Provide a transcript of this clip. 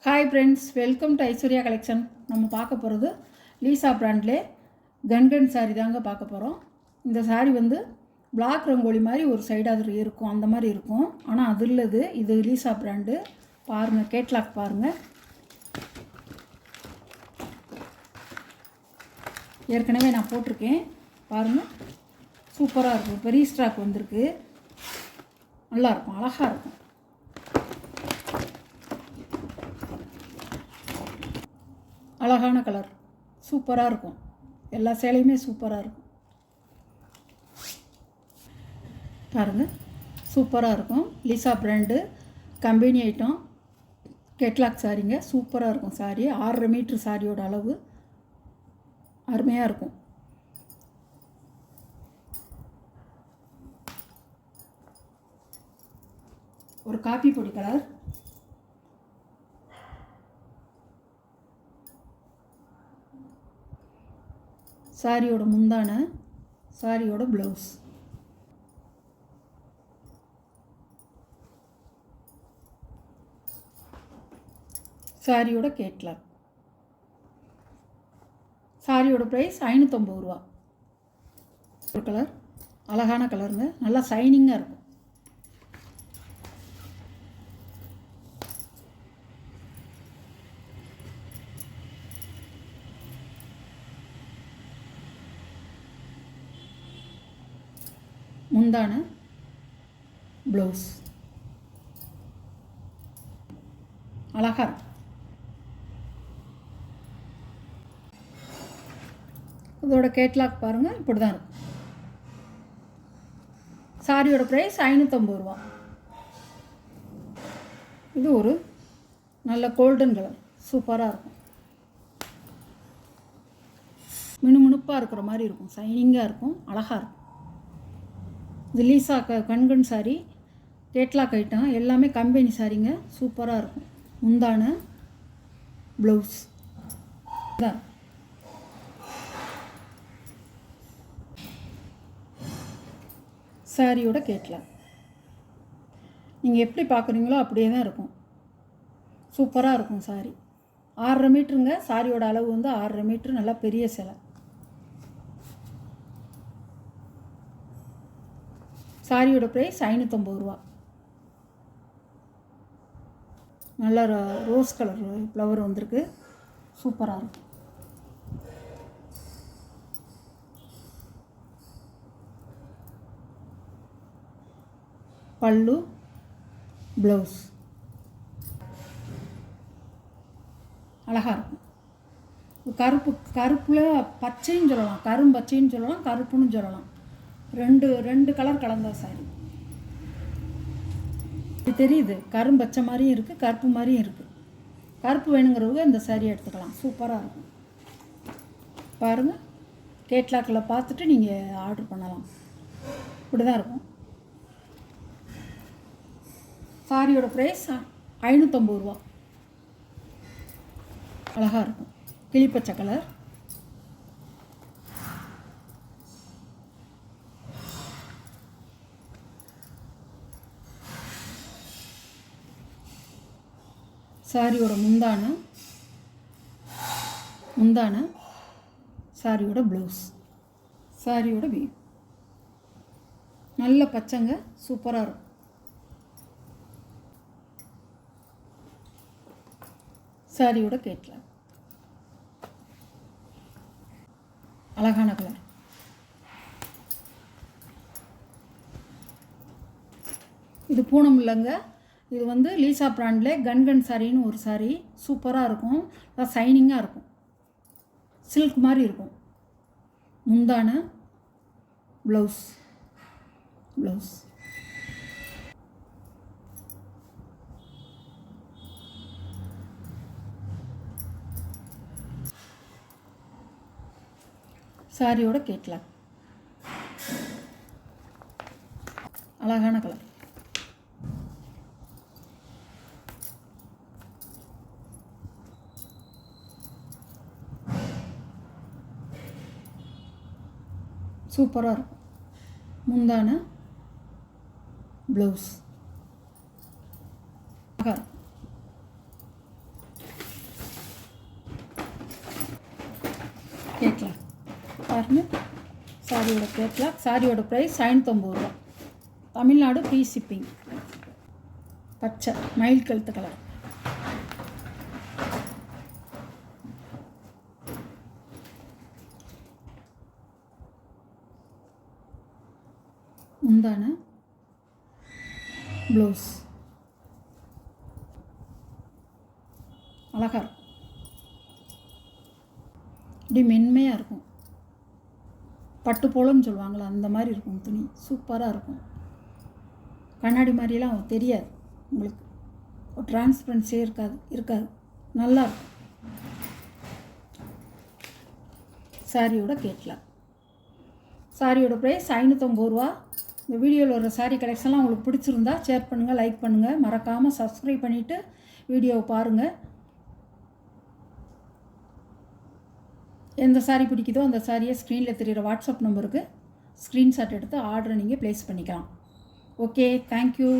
Hi friends, welcome to Aishwarya collection. நம்ம பார்க்க போகிறது லீசா பிராண்ட்லே கன்கன் சாரீ தாங்க பார்க்க போகிறோம். இந்த சாரீ வந்து பிளாக் ரங்கோலி மாதிரி ஒரு சைடு அது இருக்கும், அந்த மாதிரி இருக்கும். ஆனால் அது இல்லது, இது லீசா பிராண்டு. பாருங்கள், கேட்லாக் பாருங்கள். ஏற்கனவே நான் போட்டிருக்கேன் பாருங்கள். சூப்பராக இருக்கும். பெரிய ஸ்டாக் வந்திருக்கு. நல்லாயிருக்கும், அழகாக இருக்கும். அழகான கலர், சூப்பராக இருக்கும். எல்லா சேலையுமே சூப்பராக இருக்கும். பாருங்கள், சூப்பராக இருக்கும். Leesa brand company item catalogue சாரீங்க. சூப்பராக இருக்கும் சாரீ. 6.5 மீட்ரு சாரியோட அளவு. அருமையாக இருக்கும். ஒரு காப்பி பொடி கலர், சாரியோட முந்தான, சாரியோட ப்ளவுஸ். சாரியோட கேட்லாக். சாரியோட ப்ரைஸ் 550 ரூபா. ஒரு கலர், அழகான கலருங்க, நல்லா ஷைனிங்காக இருக்கும். முந்தான, ப்ளவுஸ் அழகாக இருக்கும். இதோட கேட்லாக் பாருங்கள், இப்படி தான் இருக்கும். சாரியோட ப்ரைஸ் 550 ரூபா. இது ஒரு நல்ல கோல்டன் கலர், சூப்பராக இருக்கும். மினுமினுப்பாக இருக்கிற மாதிரி இருக்கும், ஷைனிங்காக இருக்கும், அழகாக இருக்கும். இது லீசா கன்கன் சாரீ, கேட்லாக் ஐட்டம் எல்லாமே கம்பெனி சாரீங்க. சூப்பராக இருக்கும். முந்தான, ப்ளவுஸ் தான். சாரியோட கேட்லாக் நீங்கள் எப்படி பார்க்குறீங்களோ அப்படியே தான் இருக்கும். சூப்பராக இருக்கும் சாரீ. 6.5 மீட்டருங்க. சாரியோட அளவு வந்து 6.5 மீட்ரு. நல்லா பெரிய சேலை. சாரியோட ப்ரைஸ் 550 ரூபா. நல்ல ரோஸ் கலர் ஃப்ளவர் வந்திருக்கு, சூப்பராக இருக்கும். பல்லு, ப்ளவுஸ் அழகாக இருக்கும். கருப்பில் பச்சைன்னு சொல்லலாம், கரும்பச்சைன்னு சொல்லலாம், கருப்புன்னு சொல்லலாம். ரெண்டு கலர் கலந்த சாரி. இது தெரியுது, கரும்பச்சை மாதிரியும் இருக்குது, கருப்பு மாதிரியும் இருக்குது. கருப்பு வேணுங்கிறவங்க இந்த சாரீ எடுத்துக்கலாம். சூப்பராக இருக்கும். பாருங்கள், கேட்லாக்கில் பார்த்துட்டு நீங்கள் ஆர்டர் பண்ணலாம். இப்படி தான் இருக்கும். சாரியோட ப்ரைஸ் 550 ரூபா. அழகாக இருக்கும். கிளிப்பச்சை கலர், சாரியோட முந்தான, சாரியோட ப்ளவுஸ், சாரியோட வீவ். நல்ல பச்சைங்க, சூப்பராக இருக்கும். சாரியோட கேட்லாக் அழகான கலர். இது பூனம் இல்லைங்க, இது வந்து லீசா பிராண்டில் கன்கன் சாரின்னு ஒரு சாரீ. சூப்பராக இருக்கும், ஷைனிங்காக இருக்கும், சில்க் மாதிரி இருக்கும். முந்தான, ப்ளவுஸ். சாரியோட கேட்லாக் அழகான கலர். சூப்பராக இருக்கும். முந்தான, ப்ளவுஸ் கேட்கலாம் பாருங்கள். சாரியோட கேட்கலாம். சாரியோட ப்ரைஸ் 550 ரூபா. Tamil Nadu free shipping. பச்சை மயில் கழுத்து கலர். முந்தான ப்ளவுஸ் அழகாக இருக்கும். இப்படி மென்மையாக இருக்கும். பட்டு போலன்னு சொல்லுவாங்களா அந்த மாதிரி இருக்கும் துணி. சூப்பராக இருக்கும். கண்ணாடி மாதிரிலாம் தெரியாது உங்களுக்கு. ஒரு டிரான்ஸ்பரன்சியே இருக்காது. நல்லாயிருக்கும். சாரியோட கேட்கலாம். சாரியோட ப்ரைஸ் 550 ரூபா. இந்த வீடியோவில் வர சாரீ கலெக்ஷன்லாம் உங்களுக்கு பிடிச்சிருந்தா ஷேர் பண்ணுங்கள், லைக் பண்ணுங்கள். மறக்காமல் சப்ஸ்கிரைப் பண்ணிவிட்டு வீடியோவை பாருங்கள். எந்த சாரீ பிடிக்குதோ அந்த சாரியை ஸ்க்ரீனில் தெரிகிற வாட்ஸ்அப் நம்பருக்கு ஸ்க்ரீன்ஷாட் எடுத்து ஆர்டரை நீங்கள் ப்ளேஸ் பண்ணிக்கலாம். Okay, thank you.